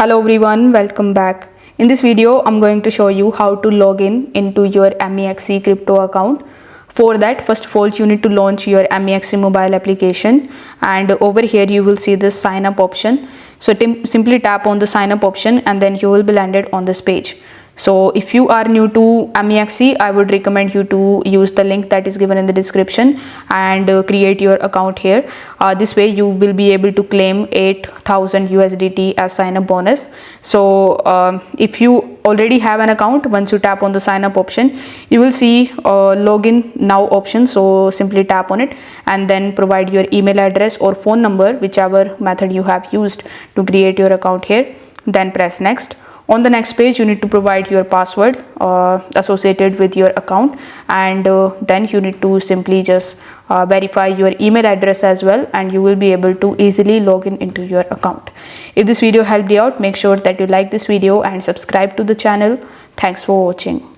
Hello everyone, welcome back. In this video, I'm going to show you how to log in into your MEXC crypto account. For that, first of all, you need to launch your MEXC mobile application, and over here you will see this sign up option. So simply tap on the sign up option and then you will be landed on this page. So if you are new to MEXC, I would recommend you to use the link that is given in the description and create your account here. This way you will be able to claim 8,000 USDT as sign up bonus. So if you already have an account, once you tap on the sign up option, you will see login now option. So simply tap on it and then provide your email address or phone number, whichever method you have used to create your account here. Then press next. On the next page, you need to provide your password associated with your account, and then you need to simply just verify your email address as well, and you will be able to easily log in into your account. If this video helped you out, make sure that you like this video and subscribe to the channel. Thanks for watching.